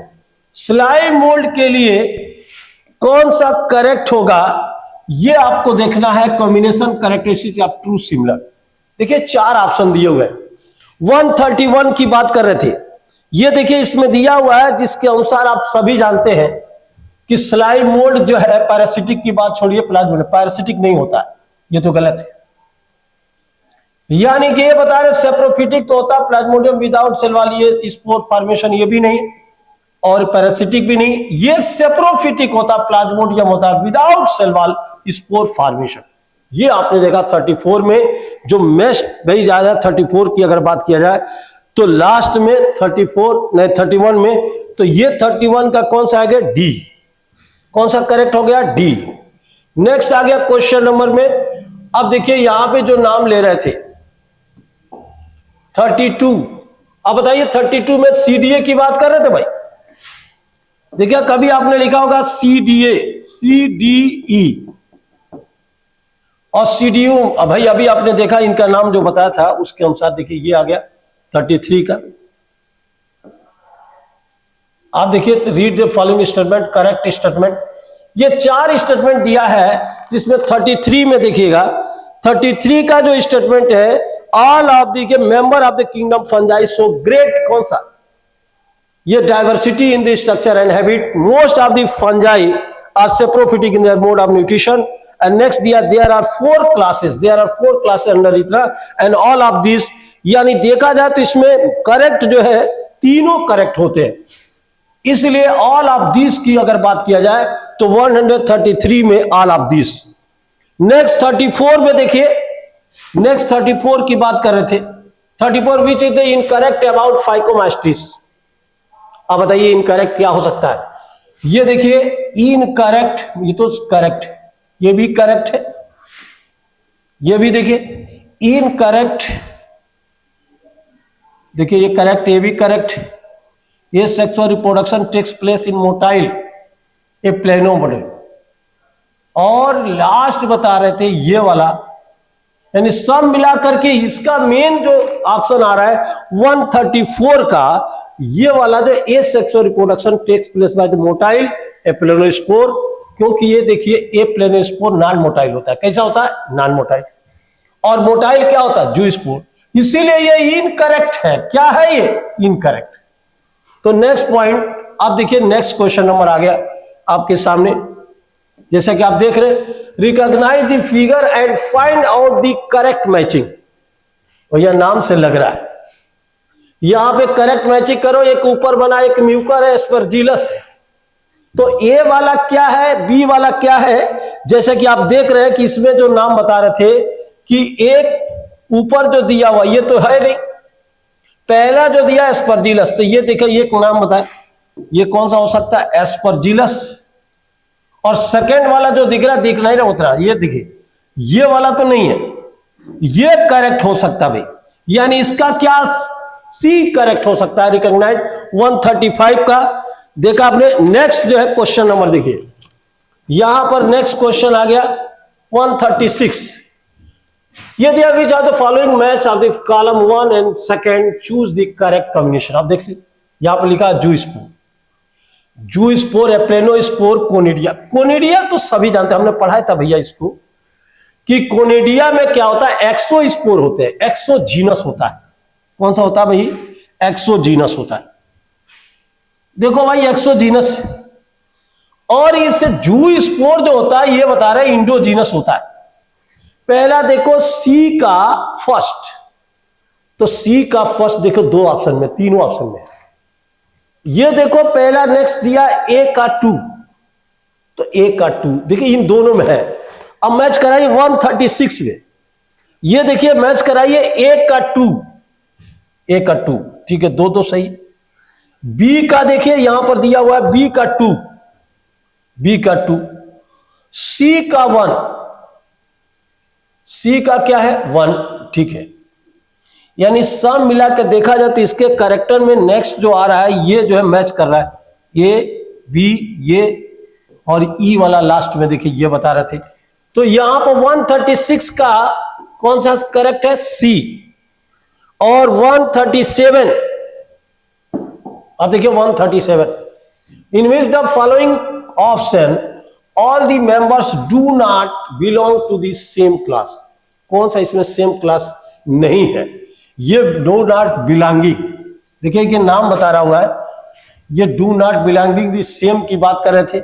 Slime mould के लिए कौन सा करेक्ट होगा ये आपको देखना है। Combination characteristic of true similar, देखिए 4 ऑप्शन दिए हुए हैं। 131 की बात कर रहे थे, ये देखिए इसमें दिया हुआ है जिसके अनुसार आप सभी जानते हैं कि स्लाइम मोल्ड जो है पैरासिटिक की बात छोड़िए, प्लाज्मोडियम पैरासिटिक नहीं होता है, ये तो गलत है। यानी कि ये बता रहे सेप्रोफिटिक तो होता प्लाज्मोडियम विदाउट सेल वॉल, ये स्पोर फॉर्मेशन ये भी नहीं, और पैरासिटिक भी नहीं। ये सेप्रोफिटिक होता प्लाज्मोडियम होता without cell wall spore formation. ये आपने देखा 34 में जो मेस्ट भाई ज्यादा 34 की अगर बात किया जाए तो लास्ट में 31 में, तो ये 31 का कौन सा आ गया? डी। कौन सा करेक्ट हो गया? डी। नेक्स्ट आ गया क्वेश्चन नंबर में। अब देखिए यहां पे जो नाम ले रहे थे 32, अब बताइए 32 में सीडीए की बात कर रहे थे भाई। देखिए कभी आपने लिखा होगा सीडीए, सीडीई और सीडीयू। भाई अभी आपने देखा इनका नाम जो बताया था उसके अनुसार देखिए ये आ गया 33 का। आप देखिए, read the following statement, correct statement. ये 4 स्टेटमेंट दिया है, जिसमें 33 में देखिएगा, 33 का जो स्टेटमेंट है, all of the member of the kingdom fungi so great, कौन सा? ये diversity in the structure and habit, most of the fungi are saprophytic in their mode of nutrition, and next दिया देयर आर 4 क्लासेस अंडर इतना, एंड ऑल ऑफ दिस, यानी देखा जाए तो इसमें करेक्ट जो है तीनों करेक्ट होते हैं, इसलिए ऑल ऑफ दिस की अगर बात किया जाए तो 133 में ऑल ऑफ दिस। नेक्स्ट 34 में देखिए, नेक्स्ट 34 की बात कर रहे थे, 34 which is the incorrect about phycomycetes. अब बताइए इनकरेक्ट क्या हो सकता है? ये देखिए इनकरेक्ट, ये तो करेक्ट, ये भी करेक्ट है, ये भी देखिए इनकरेक्ट, देखिए ये करेक्ट, ये भी करेक्ट। ये sexual reproduction takes place in motile ए प्लेनोमोडल, और लास्ट बता रहे थे ये वाला, यानी सब मिला करके इसका मेन जो ऑप्शन आ रहा है 134 का, ये वाला जो asexual reproduction takes place by the motile aplanospore, क्योंकि ये देखिए ए प्लेनोस्पोर नॉन मोटाइल होता है। कैसा होता है? Non motile. और मोटाइल क्या होता है? जूस्पोर। इसीलिए ये इनकरेक्ट है। क्या है ये? इनकरेक्ट। तो नेक्स्ट पॉइंट आप देखिए, नेक्स्ट क्वेश्चन नंबर आ गया आपके सामने, जैसा कि आप देख रहे हैं, recognise the figure and find out the correct matching. भैया नाम से लग रहा है, यहां पे करेक्ट मैचिंग करो, एक ऊपर बना, एक म्यूकर है, एस्परजिलस है, तो ए वाला क्या है, बी वाला क्या है? जैसे कि आप देख रहे हैं कि इसमें जो नाम बता रहे थे कि एक ऊपर जो दिया हुआ ये तो है नहीं, पहला जो दिया एस्परजिलस, तो ये देखिए ये नाम बताए, ये कौन सा हो सकता है? एस्परजिलस। और सेकंड वाला जो दिख रहा, दिख नहीं रहा उतना, ये देखिए ये वाला तो नहीं है, ये करेक्ट हो सकता भाई, यानी इसका क्या? सी करेक्ट हो सकता है। रिकॉग्नाइज 135 का देखा आपने। नेक्स्ट जो है क्वेश्चन नंबर देखिए, यहां पर नेक्स्ट क्वेश्चन आ गया 136। ये दिया which are the following match of the column 1 and second, choose the correct combination. आप देख लीजिए, यहां पर लिखा zoospore, zoospore, aplanospore, conidia. Conidia तो सभी जानते हैं, हमने पढ़ाया था भैया इसको, कि कोनिडिया में क्या होता है? एक्सोस्पोर होते हैं, एक्सोजीनस होता है। कौन सा होता है भाई? एक्सोजीनस होता है। देखो भाई एक्सोजीनस, और इससे जूस्पोर जो होता है ये बता रहे हैं इंडोजीनस होता है। पहला देखो सी का फर्स्ट, तो सी का फर्स्ट देखो 2 ऑप्शन में, तीनों ऑप्शन में। ये देखो पहला, नेक्स्ट दिया ए का 2, तो ए का 2 देखिए इन दोनों में है। अब मैच कराइए 136 में, ये देखिए मैच कराइए ए का 2, ए का 2, ठीक है, 2 सही। बी का देखिए यहां पर दिया हुआ है बी का 2, बी का 2, सी का 1, सी का क्या है? 1, ठीक है। यानी सब मिला के देखा जाए तो इसके करेक्टर में नेक्स्ट जो आ रहा है ये जो है मैच कर रहा है, ए बी ये, और ई वाला लास्ट में देखिए ये बता रहे थे। तो यहां पर 136 का कौन सा करेक्ट है? सी। और 137, अब देखिए 137, in which the following option all the members do not belong to the same class. कौन सा इसमें सेम क्लास नहीं है? ये डू नॉट बिलोंगिंग, देखिए कि नाम बता रहा हुआ है, ये do not belonging the same की बात कर रहे थे।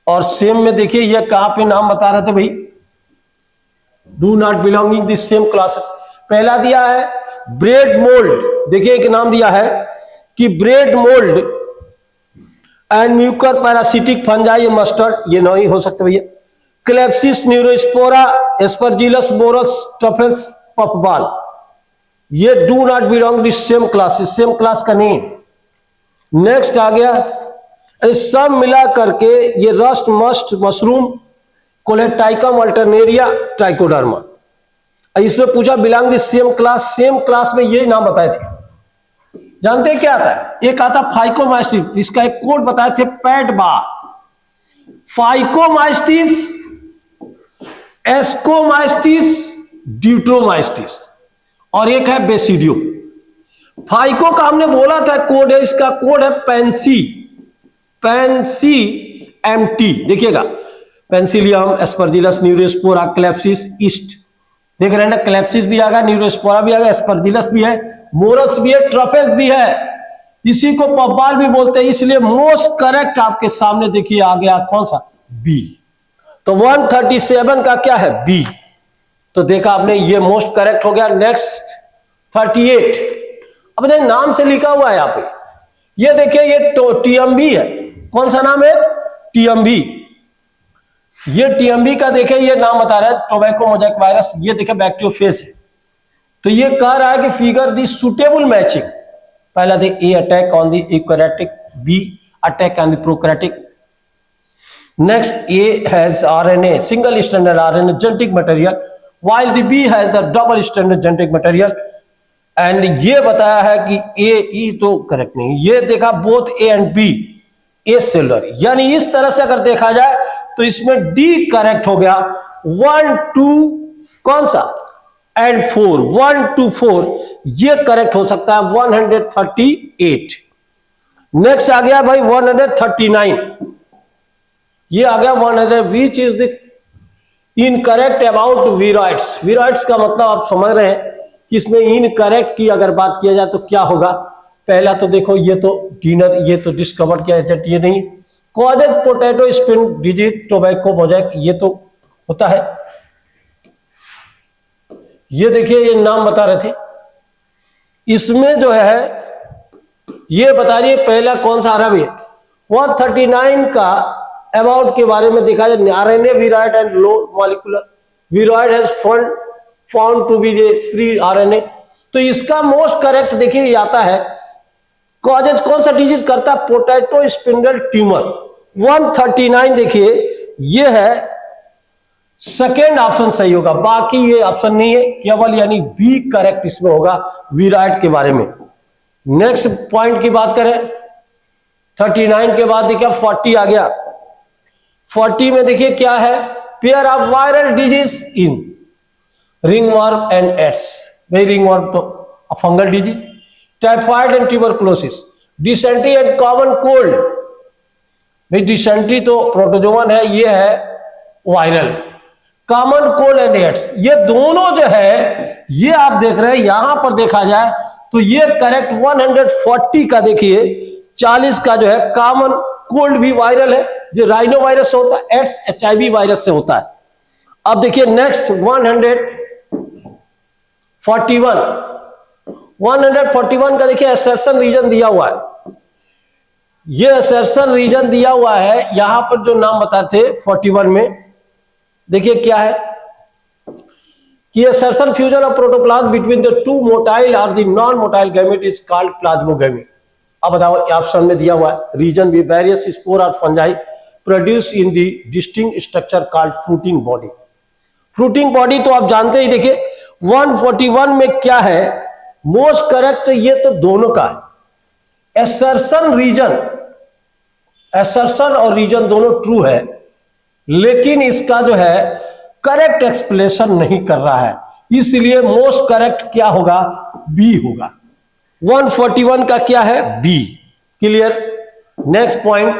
और सेम में देखिए ये कहां पे नाम बता रहे थे भाई? Do not belonging the same classes. पहला दिया है ब्रेड मोल्ड, देखिए एक नाम दिया है कि bread mould and mucor parasitic fungi mustard, ये नहीं हो सकते भैया। क्लेप्सिस न्यूरोस्पोरा, एस्परजिलस बोरस टफेल्स पफबॉल, ये do not belong to same classes, same class का नहीं। नेक्स्ट आ गया, सब मिला करके ये रस्ट मस्ट मशरूम कोलेटाइकम अल्टरनेरिया ट्राइकोडर्मा। इसमें पूछा belong the same class, same class में ये नाम बताए थे। जानते हैं क्या आता है? एक आता फाइकोमास्टिस, इसका एक कोड बताए थे पैडबा, फाइकोमास्टिस, एस्कोमास्टिस, ड्यूट्रोमास्टिस, और एक है बेसिडियो। फाइको का हमने बोला था कोड है, इसका कोड है पेंसी, पेंसी एमटी। देखिएगा, पेंसिलियम, एस्परजिलस, न्यूरोस्पोरा, क्लेप्सिस, ईस्ट। देख रहे हैं ना, क्लेप्सिस भी आ गया, न्यूरोस्पोरा भी आ गया, एस्परजिलस भी है, मोरस भी है, ट्रफेल्स भी है। इसी को पब्बाल भी बोलते हैं। इसलिए मोस्ट करेक्ट आपके सामने देखिए आ गया कौन सा, बी। तो 137 का क्या है, बी। तो देखा आपने, ये मोस्ट करेक्ट हो गया। नेक्स्ट 38, अब देखिए नाम से लिखा हुआ है यहाँ पे, ये देखिए ये टीएमबी है। कौन सा नाम है, टीएमबी। ये टीएमबी का देखिए ये नाम बता रहा है, टोबैको मोजाइक वायरस। ये देखिए बैक्टीरियोफेज है। तो ये कह रहा है कि फिगर दी सुटेबल मैचिंग। पहला देख, A attack on the eukaryotic, B attack on the prokaryotic. Next, A has RNA, single stranded RNA genetic material, while the B has the double stranded genetic material। And ये बताया है कि ए, ई तो करेक्ट नहीं, ये देखा both A and B acellular. यानी इस तरह से अगर देखा जाए तो इसमें डी करेक्ट हो गया। 1 2 कौन सा एंड 4, 1 2 4 ये करेक्ट हो सकता है। 138। नेक्स्ट आ गया भाई 139, ये आ गया 100, which is the incorrect about viroids. Viroids का मतलब आप समझ रहे हैं कि इसमें इनकरेक्ट की अगर बात किया जाए तो क्या होगा। पहला तो देखो, ये तो डिनर, ये तो डिस्कवर किया एजेंट, ये नहीं। Causes potato spin disease tobacco Mosaic, ये तो होता है। ये देखिए ये नाम बता रहे थे, इसमें जो है ये बता रही है पहला कौन सा आ रहा है। 139 का अबाउट के बारे में देखा जाए, RNA viroid and low molecular viroid has found to be free RNA. तो इसका मोस्ट करेक्ट देखिए ये आता है, कॉजेज कौन सा डिजीज करता है, पोटैटो स्पिंडल ट्यूमर। 139 देखिए ये है, सेकेंड ऑप्शन सही होगा, बाकी ये ऑप्शन नहीं है केवल, यानी बी करेक्ट इसमें होगा वीरॉइड के बारे में। नेक्स्ट पॉइंट की बात करें, 39 के बाद देखिए 40 आ गया। 40 में देखिए क्या है, pair of viral disease in ringworm and AIDS. भाई रिंगवर्म तो fungal disease, typhoid and tuberculosis, dysentery and common cold. भाई डिसेंट्री तो प्रोटोजोवन है, ये है viral. Common cold and AIDS, ये दोनों जो है ये आप देख रहे हैं, यहां पर देखा जाए तो ये करेक्ट 140 का देखिए 40 का जो है कॉमन कोल्ड भी वायरल है, जो राइनो वायरस से होता है, एड्स एचआईवी वायरस से होता है। अब देखिए नेक्स्ट 141 का देखिए असर्शन रीजन दिया हुआ है। ये असर्शन रीजन दिया हुआ है, यहां पर जो नाम बताते 41 में देखिए क्या है कि assertion fusion of protoplasm between the two motile और the non motile gamete is called plasmogamy. अब बताओ, ऑप्शन में दिया हुआ है रीजन भी वेरियस स्पोर और fungi produce in the distinct structure called fruiting body. Fruiting body तो आप जानते ही, देखिए 141 में क्या है मोस्ट करेक्ट, ये तो दोनों का है। एसर्शन रीजन, एसर्शन और रीजन दोनों ट्रू है, लेकिन इसका जो है करेक्ट एक्सप्लेनेशन नहीं कर रहा है, इसलिए मोस्ट करेक्ट क्या होगा, बी होगा। 141 का क्या है, B. Clear. Next point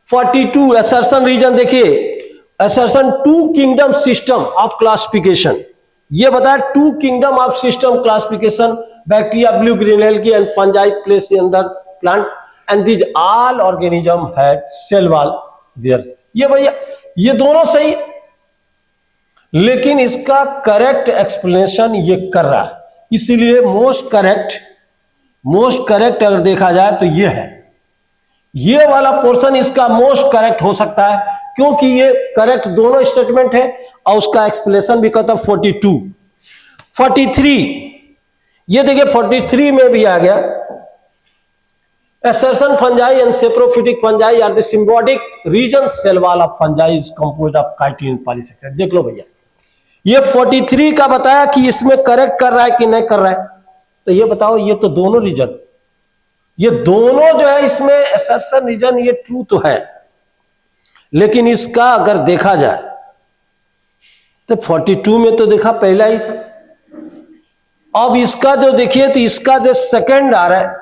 42 assertion reason. देखिए assertion two kingdom system of classification, ये बताया two kingdom of system classification, bacteria, blue green algae and fungi place in the plant and these all organism had cell wall there. ये भैया ये दोनों सही, लेकिन इसका करेक्ट एक्सप्लेनेशन ये कर रहा है, इसीलिए मोस्ट करेक्ट अगर देखा जाए तो ये है, ये वाला पोर्शन इसका मोस्ट करेक्ट हो सकता है, क्योंकि ये करेक्ट दोनों स्टेटमेंट है और उसका एक्सप्लेनेशन भी कहता है। 42 43 ये देखिए 43 में भी आ गया, assertion fungi and saprophytic fungi are the symbiotic region cell wall of fungi is composed of chitin and polysaccharide। देख लो भैया, ये 43 का बताया कि इसमें करेक्ट कर रहा है कि नहीं कर रहा है, तो ये बताओ, ये तो दोनों रीजन, ये दोनों जो है इसमें assertion रीजन ये ट्रू तो है, लेकिन इसका अगर देखा जाए तो 42 में तो देखा पहला ही था, अब इसका जो देखिए तो इसका जो सेकंड आ रहा है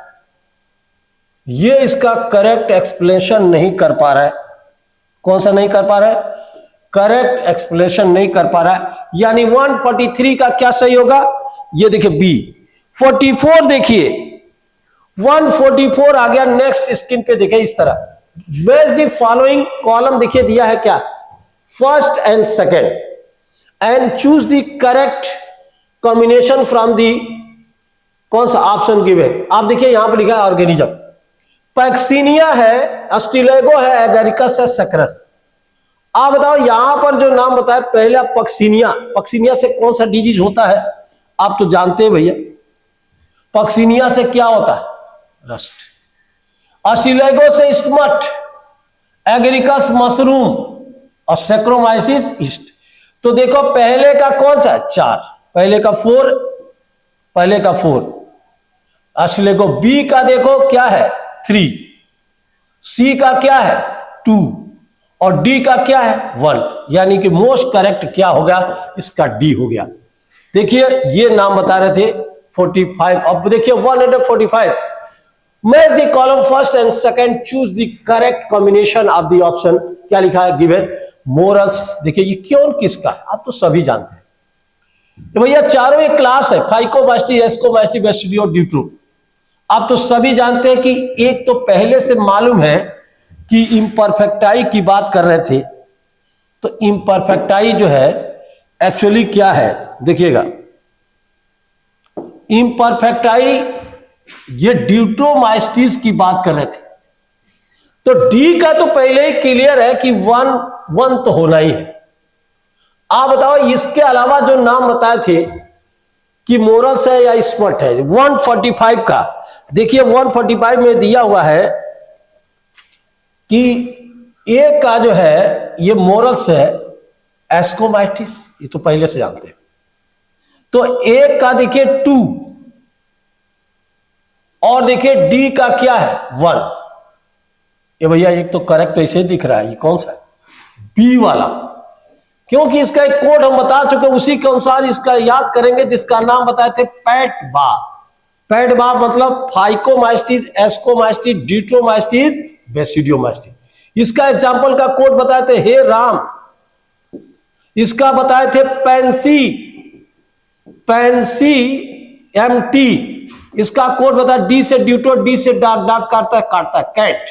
ये इसका करेक्ट एक्सप्लेनेशन नहीं कर पा रहा है। कौन सा नहीं कर पा रहा है? करेक्ट एक्सप्लेनेशन नहीं कर पा रहा है। यानी 143 का क्या सही होगा? ये देखिए बी। 44 देखिए 144 आ गया। नेक्स्ट स्क्रीन पे देखिए इस तरह मैच द फॉलोइंग कॉलम देखिए दिया है क्या? First and second and choose the correct combination from the कौन सा ऑप्शन गिवन। आप देखिए यहां पर लिखा है ऑर्गेनिज्म। पैक्सीनिया है, अस्टिलेगो है, एगरिकस है, सकरस। आप बताओ यहां पर जो नाम बताया पहला पक्सीनिया। पक्सीनिया से कौन सा डिजीज होता है? आप तो जानते हैं भैया पक्सीनिया से क्या होता है? रस्ट। अस्टिलेगो से स्मट, एगरिकस मशरूम और सेक्रोमाइसिस ईस्ट। तो देखो पहले का कौन सा? 4, पहले का 4 अस्टिलेगो। बी का देखो क्या है? 3, सी का क्या है? 2 और डी का क्या है? 1। यानी कि मोस्ट करेक्ट क्या हो गया? इसका डी हो गया। देखिए ये नाम बता रहे थे 45। अब देखिए 145 match the column first and second choose the correct combination of the option. क्या लिखा है? Given morals. देखिए ये क्यों किसका है? आप तो सभी जानते हैं। तो भैया चारों एक क्लास है, फाइकोमास्टी, एस्कोमास्टी, बेसिडियो, ड्यूट्रो। आप तो सभी जानते हैं कि एक तो पहले से मालूम है कि इम्परफेक्टाई की बात कर रहे थे। तो इम्परफेक्टाई जो है एक्चुअली क्या है देखिएगा। इम्परफेक्टाई ये ड्यूट्रोमाइस्टिस की बात कर रहे थे। तो डी का तो पहले ही क्लियर है कि 1 तो होना ही है। आप बताओ इसके अलावा जो नाम बताए थे कि मोरल्स है या स्मट है 145 का। देखिए 145 में दिया हुआ है कि एक का जो है ये मोरल्स है, एस्कोमाइटिस, ये तो पहले से जानते हैं। तो एक का देखिए 2 और देखिए डी का क्या है? 1। ये भैया एक तो करेक्ट ऐसे दिख रहा है। ये कौन सा है? बी वाला। क्योंकि इसका एक कोड हम बता चुके, उसी के अनुसार इसका याद करेंगे जिसका नाम बताए थे पैट बार। पैट बार मतलब फाइकोमास्टिस, एस्कोमास्टिस, ड्यूट्रोमास्टिस, बेसिडियोमास्टिस। इसका एग्जांपल का कोड बताए थे हे राम। इसका बताए थे पैंसी एमटी। इसका कोड बताया डी से ड्यूटो, डी से डाक, डाक काटता है कैट।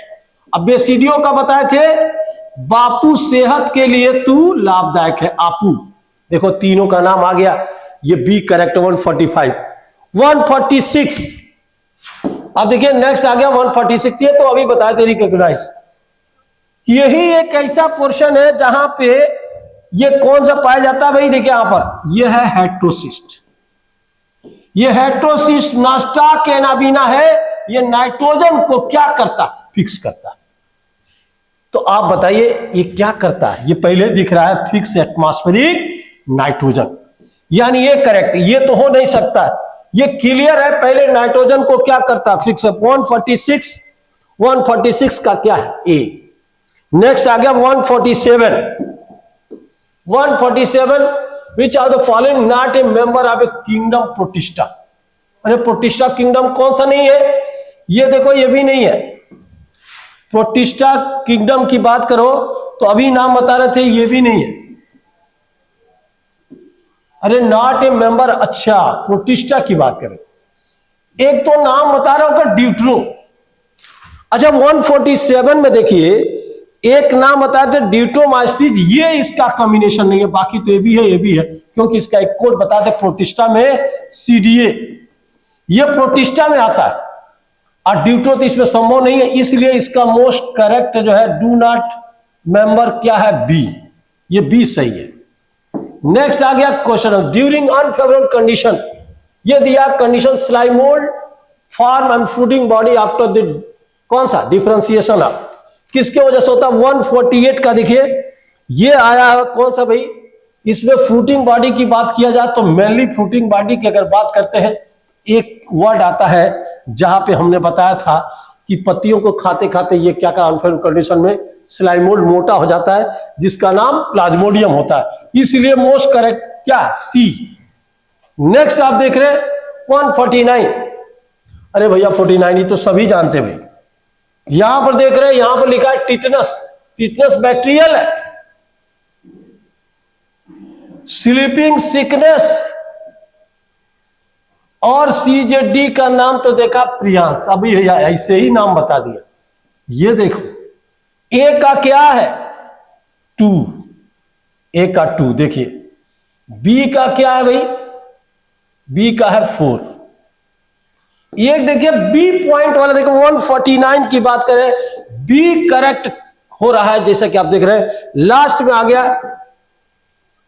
अब बेसिडियो का बताए थे बापू सेहत के लिए तू लाभदायक है, आपू। देखो तीनों का नाम आ गया। ये बी करेक्ट। 145 146। अब देखिए नेक्स्ट आ गया 146। ये तो अभी बताए थे रिकॉग्नाइज। यही एक ऐसा पोर्शन है जहां पे ये कौन सा पाया जाता है भाई? देखिए यहां पर ये है हेट्रोसिस्ट। ये हेट्रोसिस्ट नास्टा केनाबिना है। ये नाइट्रोजन को क्या करता? फिक्स करता। तो आप बताइए ये क्या करता है? ये पहले दिख रहा है फिक्स एटमॉस्फेरिक नाइट्रोजन। यानी ये करेक्ट, ये तो हो नहीं सकता। ये क्लियर है पहले नाइट्रोजन को क्या करता? फिक्स। 146 का क्या है? ए। नेक्स्ट आ गया 147 which are the following not a member of a kingdom Protista. अरे प्रोटिस्टा किंगडम कौन सा नहीं है? ये देखो ये भी नहीं है। प्रोटिस्टा किंगडम की बात करो तो अभी नाम बता रहे थे, ये भी नहीं है। अरे नॉट ए मेंबर। अच्छा प्रोटिस्टा की बात करें, एक तो नाम बता रहा होगा ड्यूट्रो। अच्छा 147 में देखिए एक नाम बताया था ड्यूट्रोमास्टिस। ये इसका कॉम्बिनेशन नहीं है, बाकी तो ये भी है, ये भी है। क्योंकि इसका एक कोड बताते प्रोटिस्टा में सीडीए, ये प्रोटिस्टा में आता है और ड्यूट्रो तो इसमें संभव नहीं है। इसलिए इसका मोस्ट करेक्ट जो है डू नॉट मेंबर क्या है? बी। ये बी सही है। नेक्स्ट आ गया क्वेश्चन ड्यूरिंग अनफेवरेबल कंडीशन। ये दिया condition slime mould form and fruiting body after the कौन सा? Differentiation of. किसके वजह से होता है? 148 का देखिए ये आया है कौन सा भाई? इसमें फ्रूटिंग बॉडी की बात किया जाए तो मेनली फ्रूटिंग बॉडी की अगर बात करते हैं एक वर्ड आता है जहां पे हमने बताया था कि पत्तियों को खाते खाते ये क्या का अनफेवरेबल कंडीशन में स्लाइम मोल्ड मोटा हो जाता है जिसका नाम प्लाज्मोडियम होता है। इसलिए मोस्ट करेक्ट क्या? सी। नेक्स्ट आप देख रहे हैं 149। अरे भैया 49 ये तो सभी जानते भाई। यहां पर देख रहे हैं, यहां पर लिखा है टिटनस। टिटनस बैक्टीरियल है। स्लीपिंग सिकनेस और सीजेडी का नाम तो देखा प्रियांश, अभी ऐसे ही नाम बता दिया। ये देखो ए का क्या है 2, ए का 2 देखिए। बी का क्या है भाई, बी का है 4। ये देखिए बी पॉइंट वाला देखो 149 की बात करें, बी करेक्ट हो रहा है जैसा कि आप देख रहे हैं। लास्ट में आ गया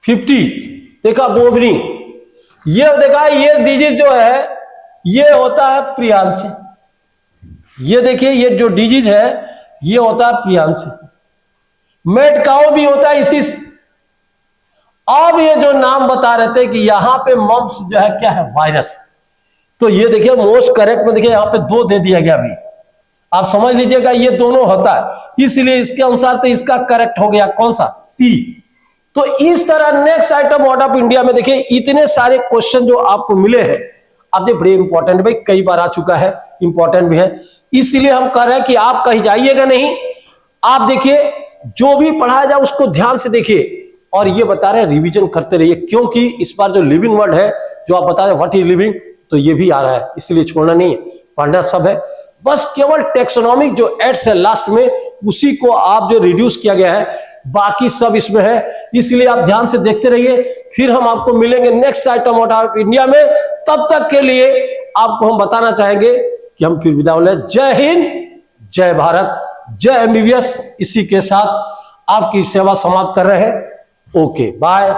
50, देखा बोबनी। ये देखा ये डिजीज जो है ये होता है प्रियांशी। ये देखिए ये जो डिजीज है ये होता है प्रियांशी। मेडकाओ भी होता है इसी से। अब ये जो नाम बता रहे थे कि यहां पे मम्स जो है क्या है वायरस, तो ये देखिए मोस्ट करेक्ट में देखिए यहां पे 2 दे दिया गया अभी। आप समझ लीजिएगा ये दोनों होता है, इसलिए इसके अनुसार तो इसका करेक्ट हो गया कौन सा, सी। तो इस तरह next item word of India में देखिए इतने सारे क्वेश्चन जो आपको मिले हैं, आप देखिए बड़े इंपॉर्टेंट भाई, कई बार आ चुका है, इंपॉर्टेंट भी है, इसलिए हम कह रहे हैं कि आप कहीं जाइएगा नहीं। आप देखिए जो भी पढ़ाया जाए उसको ध्यान से देखिए, और ये बता रहे हैं रिवीजन करते रहिए, क्योंकि इस बार जो लिविंग वर्ड है जो आप बता रहे व्हाट इज लिविंग, तो ये भी आ रहा है, इसलिए छोड़ना नहीं है, पढ़ना सब है। बस केवल टेक्सोनॉमिक जो एड्स है लास्ट में उसी को आप जो रिड्यूस किया गया है, बाकी सब इसमें है, इसलिए आप ध्यान से देखते रहिए। फिर हम आपको मिलेंगे नेक्स्ट आइटम ऑफ इंडिया में। तब तक के लिए आपको हम बताना चाहेंगे कि हम फिर विदा ले। जय हिंद, जय भारत, जय एमबीबीएस। इसी के साथ आपकी सेवा समाप्त कर रहे हैं। Okay bye.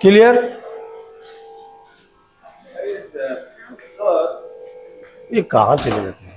क्लियर? ये कहां चले जाते हैं?